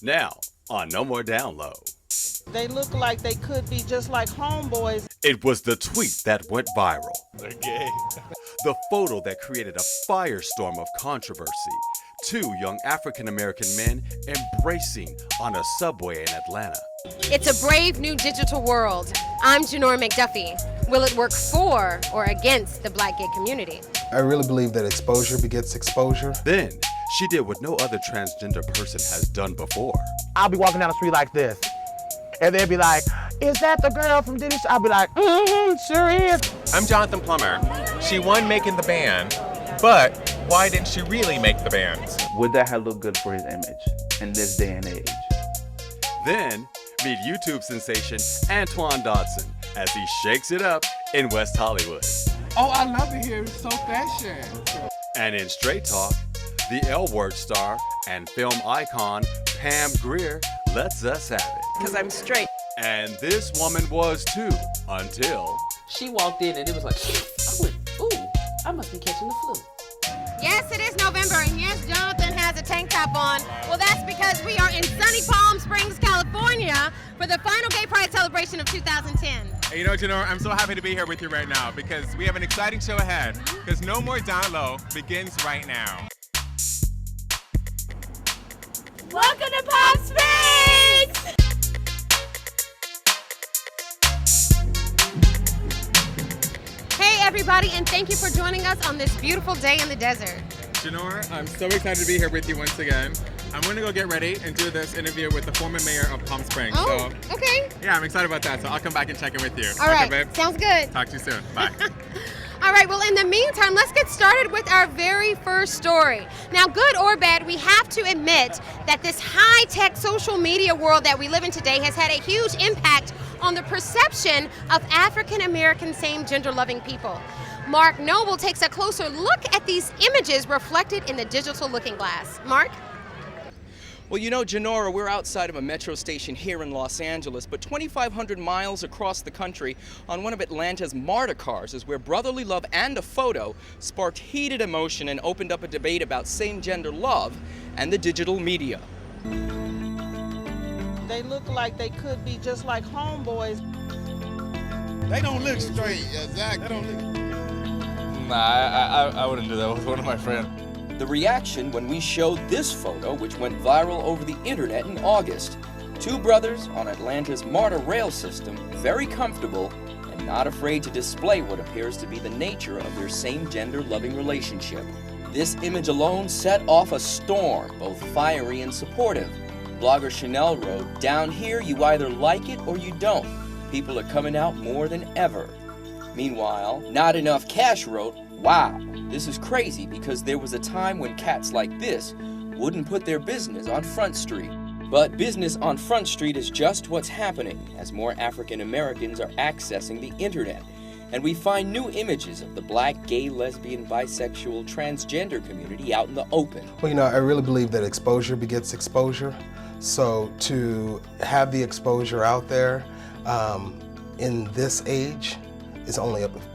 Now, on No More Down Low. They look like they could be just like homeboys. It was the tweet that went viral. They're gay. The photo that created a firestorm of controversy. Two young African-American men embracing on a subway in Atlanta. It's a brave new digital world. I'm Janora McDuffie. Will it work for or against the Black gay community? I really believe that exposure begets exposure. Then, she did what no other transgender person has done before. I'll be walking down the street like this, and they'll be like, "Is that the girl from Diddy?" I'll be like, sure is. I'm Jonathan Plummer. She won making the band, but why didn't she really make the band? Would that have looked good for his image in this day and age? Then, meet YouTube sensation Antoine Dodson as he shakes it up in West Hollywood. Oh, I love it here. It's so fashion. And in Straight Talk, the L Word star and film icon Pam Grier lets us have it. Because I'm straight. And this woman was too, until She walked in and it was like, I went, ooh, I must be catching the flu. Yes, it is November, and yes, Jonathan has a tank top on. Well, that's because we are in sunny Palm Springs, California for the final Gay Pride celebration of 2010. And you know, Janora, I'm so happy to be here with you right now because we have an exciting show ahead. Because No More Down Low begins right now. Welcome to Palm Springs! Hey, everybody, and thank you for joining us on this beautiful day in the desert. Janora, I'm so excited to be here with you once again. I'm going to go get ready and do this interview with the former mayor of Palm Springs. Oh, So, okay. yeah, I'm excited about that. So I'll come back and check in with you. All right, Okay, babe? sounds good. Talk to you soon. Bye. All right, well, in the meantime, let's get started with our very first story. Now, good or bad, we have to admit that this high-tech social media world that we live in today has had a huge impact on the perception of African-American same-gender loving people. Mark Noble takes a closer look at these images reflected in the digital looking glass. Mark? Well, you know, Janora, we're outside of a metro station here in Los Angeles, but 2,500 miles across the country on one of Atlanta's MARTA cars is where brotherly love and a photo sparked heated emotion and opened up a debate about same-gender love and the digital media. They look like they could be just like homeboys. They don't look straight. Exactly. They don't look. Nah, I wouldn't do that with one of my friends. The reaction when we showed this photo, which went viral over the internet in August. Two brothers on Atlanta's MARTA rail system, very comfortable and not afraid to display what appears to be the nature of their same-gender loving relationship. This image alone set off a storm, both fiery and supportive. Blogger Chanel wrote, "Down here you either like it or you don't. People are coming out more than ever." Meanwhile, Not Enough Cash wrote, "Wow, this is crazy because there was a time when cats like this wouldn't put their business on Front Street." But business on Front Street is just what's happening as more African Americans are accessing the internet. And we find new images of the Black, gay, lesbian, bisexual, transgender community out in the open. Well, you know, I really believe that exposure begets exposure. So to have the exposure out there in this age,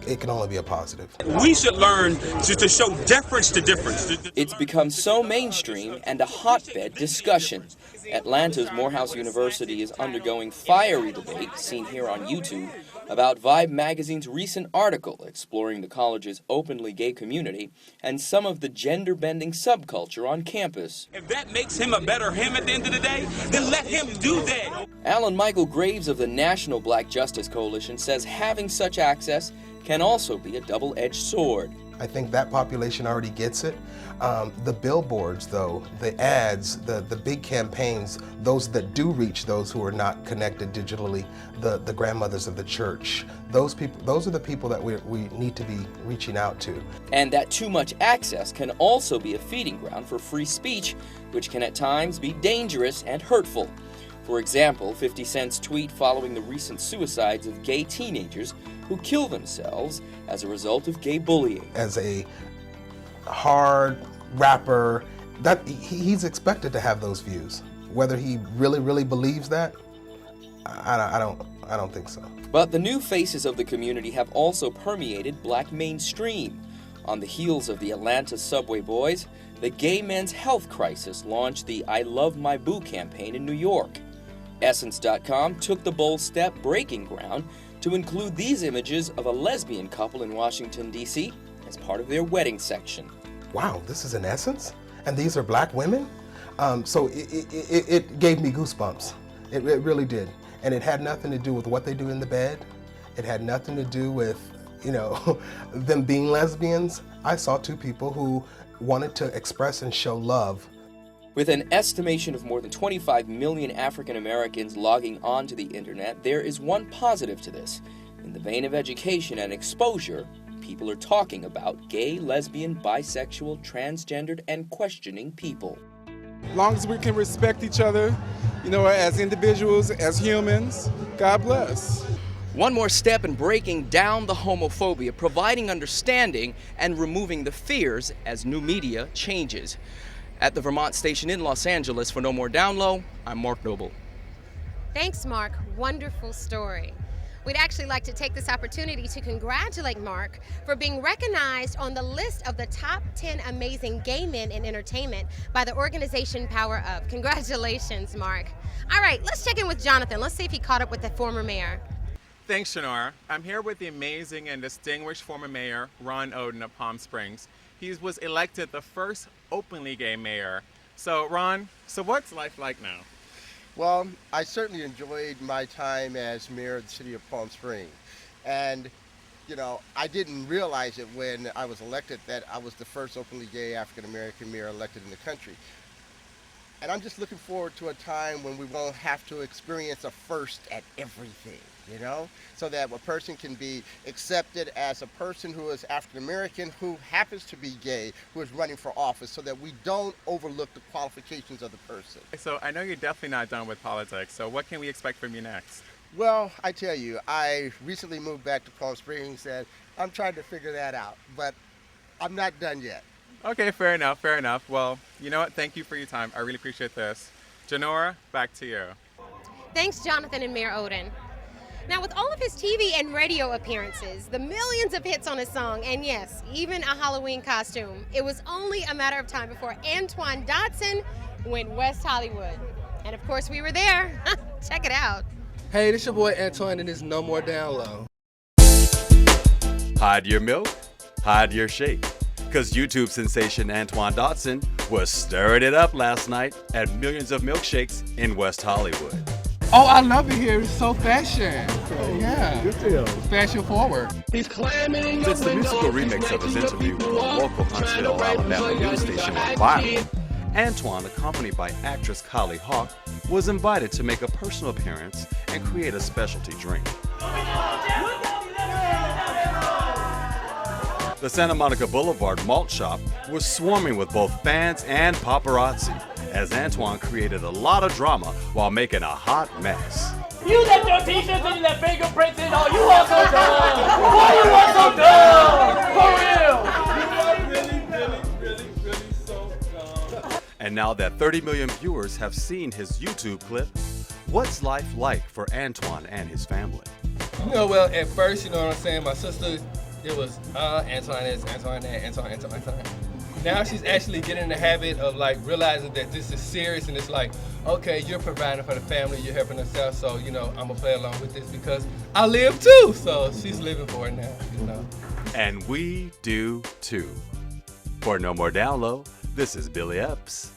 it can only be a positive. We should learn to show deference to difference. It's become so mainstream and a hotbed discussion. Atlanta's Morehouse University is undergoing fiery debate, seen here on YouTube, about Vibe magazine's recent article exploring the college's openly gay community and some of the gender-bending subculture on campus. If that makes him a better him at the end of the day, then let him do that. Alan Michael Graves of the National Black Justice Coalition says having such access can also be a double-edged sword. I think that population already gets it. The billboards, though, the ads, the big campaigns, those that do reach those who are not connected digitally, the grandmothers of the church, those are the people that we need to be reaching out to. And that too much access can also be a feeding ground for free speech, which can at times be dangerous and hurtful. For example, 50 Cent's tweet following the recent suicides of gay teenagers who kill themselves as a result of gay bullying. As a hard rapper, that he's expected to have those views. Whether he really believes that, I don't think so. But the new faces of the community have also permeated Black mainstream. On the heels of the Atlanta subway boys, the Gay Men's Health Crisis launched the I Love My Boo campaign in New York. Essence.com took the bold step, breaking ground, to include these images of a lesbian couple in Washington, D.C. as part of their wedding section. Wow, this is in Essence? And these are black women? So it gave me goosebumps. It really did. And it had nothing to do with what they do in the bed. It had nothing to do with, you know, them being lesbians. I saw two people who wanted to express and show love. With an estimation of more than 25 million African Americans logging onto the internet, there is one positive to this. In the vein of education and exposure, people are talking about gay, lesbian, bisexual, transgendered, and questioning people. As long as we can respect each other, you know, as individuals, as humans, God bless. One more step in breaking down the homophobia, providing understanding, and removing the fears as new media changes. At the Vermont station in Los Angeles for No More Down Low, I'm Mark Noble. Thanks, Mark. Wonderful story. We'd actually like to take this opportunity to congratulate Mark for being recognized on the list of the top 10 amazing gay men in entertainment by the organization Power Up. Congratulations, Mark. All right, let's check in with Jonathan. Let's see if he caught up with the former mayor. Thanks, Janora. I'm here with the amazing and distinguished former mayor, Ron Oden of Palm Springs. He was elected the first openly gay mayor. So, Ron, what's life like now? Well, I certainly enjoyed my time as mayor of the city of Palm Springs. And, you know, I didn't realize it when I was elected that I was the first openly gay African-American mayor elected in the country. And I'm just looking forward to a time when we won't have to experience a first at everything, you know? So that a person can be accepted as a person who is African-American, who happens to be gay, who is running for office, so that we don't overlook the qualifications of the person. So I know you're definitely not done with politics, so what can we expect from you next? Well, I tell you, I recently moved back to Palm Springs and I'm trying to figure that out, but I'm not done yet. Okay, fair enough, fair enough. Well, you know what? Thank you for your time. I really appreciate this. Janora, back to you. Thanks, Jonathan and Mayor Oden. Now, with all of his TV and radio appearances, the millions of hits on his song, and yes, even a Halloween costume, it was only a matter of time before Antoine Dodson went West Hollywood. And of course, we were there. Check it out. Hey, this your boy Antoine, and this is No More Down Low. Hide your milk, hide your shake. Because YouTube sensation Antoine Dodson was stirring it up last night at millions of milkshakes in West Hollywood. Oh, I love it here. It's so fashion. Yeah. Good deal. Fashion forward. Since the musical remix of his interview with the local Huntsville, Alabama news station went viral, Antoine, accompanied by actress Kylie Hawk, was invited to make a personal appearance and create a specialty drink. The Santa Monica Boulevard malt shop was swarming with both fans and paparazzi, as Antoine created a lot of drama while making a hot mess. You left your t-shirts and you left fingerprints in all. You are so dumb. Why you are so dumb? For real. Really so dumb. And now that 30 million viewers have seen his YouTube clip, what's life like for Antoine and his family? You know, well, at first, you know what I'm saying, my sister, it was Antoine this, Antoine that, Antoine. Now she's actually getting in the habit of like realizing that this is serious, and it's like, okay, you're providing for the family, you're helping us out, so you know, I'm gonna play along with this because I live too. So she's living for it now, you know. And we do too. For No More Down Low, this is Billy Epps.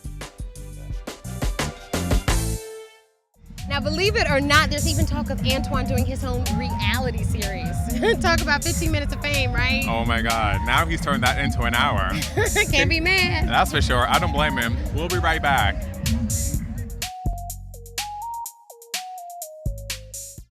Now, believe it or not, there's even talk of Antoine doing his own reality series. Talk about 15 minutes of fame, right? Oh my God, now he's turned that into an hour. Can't be mad. That's for sure, I don't blame him. We'll be right back.